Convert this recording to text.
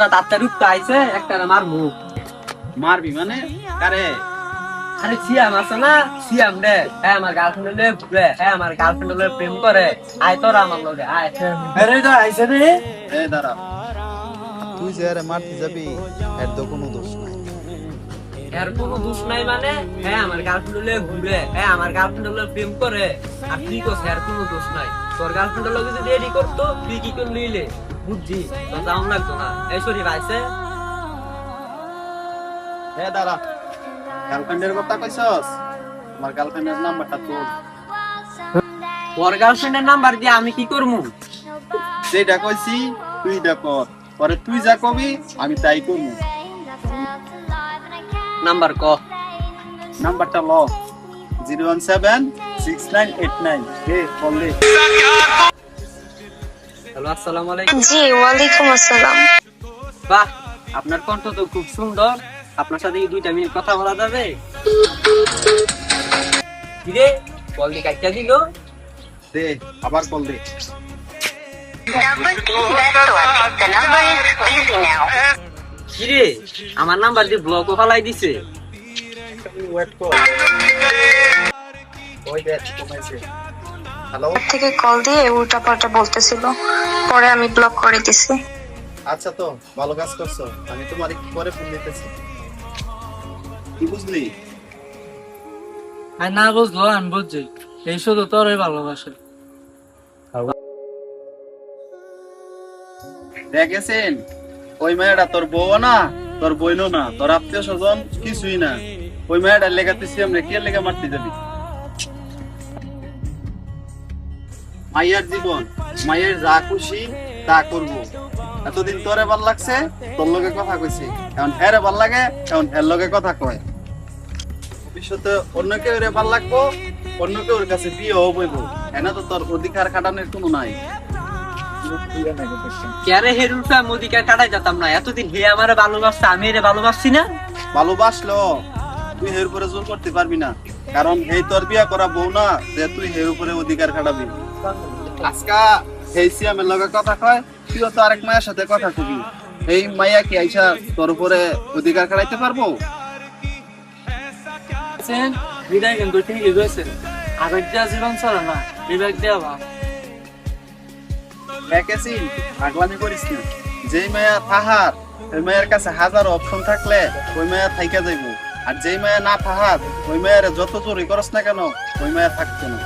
তোরা তাড়াতাড়ি উঠতে আইছে একটা মারবো। মারবি মানে কারে? আরে সিয়াম আছে না, সিয়াম রে আমার গার্লফ্রেন্ড লে ঘুরে আমার গার্লফ্রেন্ড লে প্রেম করে। আয় তোরা আমার লগে আয়। আরে তো আইছে রে। এই দাঁড়া, তুই যে আরে মারতে যাবি এর তো কোনো দোষ নাই। এর কোনো দোষ নাই মানে আমার গার্লফ্রেন্ড লে ঘুরে আমার গার্লফ্রেন্ড লে প্রেম করে। আর তুই কোস এর কোনো দোষ নাই। তোর গার্লফ্রেন্ড লগে যদি এডি করতো তুই কি করে লইলে? বুঝছি তো যাও লাগতো না। এই শরীফ আইছে। এই দাঁড়া, গার্লফ্রেন্ডের কথা কইছস? আমার গার্লফ্রেন্ডের নাম্বারটা তোর। তোর গার্লফ্রেন্ডের নাম্বার দিয়ে আমি কি করবো? যেটা কইছি তুই এটা কর, পরে তুই যা কবি আমি তাই করবো। নাম্বার ক। নাম্বারটা ল, 0176989। বললি হ্যালো, আসসালামু আলাইকুম। জি ওয়ালাইকুম আসসালাম। বাহ, আপনার কণ্ঠ তো খুব সুন্দর। আপনার সাথে কি 2 মিনিট কথা বলা যাবে? কিরে কল দি কাটটা দিল? দে, আবার কল দে। কিরে আমার নাম্বার দিয়ে ব্লকও ফালাই দিছে। ওই দেখ কমাইছে। হ্যালো, থেকে কল দিয়ে উল্টা পাল্টা বলতেছিল, পরে আমি ব্লক করে দিছি। আচ্ছা তো ভালো কাজ করছো, আমি তোমার একটু পরে ফোন দিতেছি। কি বুঝলি? আর না বুঝলো আমি বুঝছি, এই শুধু তোরই ভালোবাসে। দেখেছেন ওই মেয়েটা তোর বউ না, তোর বইনও না, তোর আত্মীয় স্বজন কিছুই না। ওই মেয়েটা লেগাতেছি আমরা কে লেগে মারতে যাবি? মাইয়ার জীবন, মাইয়ের যা খুশি তা করবো। এতদিন তোরে ভাল লাগছে, তোর লগে কথা কইছি, এখন হ্যাঁ ভাল লাগে, এখন হ্যার লগে কথা কয়। ভবিষ্যতে অন্য কেউ রে ভাল লাগবো, অন্য কেউর কাছে বিয়ে হইব, এনা তো তোর অধিকার খাটানোর কোনো নাই। কেরে হেরুলফা মোদিকে কাটাই যেতাম না। এতদিন হে আমারে ভালোবাসছে, আমি এরে ভালোবাসছি না। ভালোবাসলো তুই হের উপরে জোর করতে পারবি না, কারণ হেই তোর বিয়া করা বউ না যে তুই হের উপরে অধিকার খাটাবি। আজকা হেই সিয়ামের লগে কথা কয়, তুইও তো আরেক মায়ের সাথে কথা কবি। এই মাইয়া কি আইসা তোর উপরে অধিকার খাটাইতে পারবো? বিদায় কিন্তু ঠিকই রয়েছে, আবেগ দেওয়া জীবন চলে না, বিবেক দেওয়া। দেখেছি পাগলামি করিস না। যেই মায়া থাহার ওই মায়ের কাছে হাজার অপশন থাকলে ওই মায়া থাইকা যাইবো, আর যেই মায়া না থাহার ওই মায়ের যত চুরি করস না কেন ওই মায়া থাকতো না।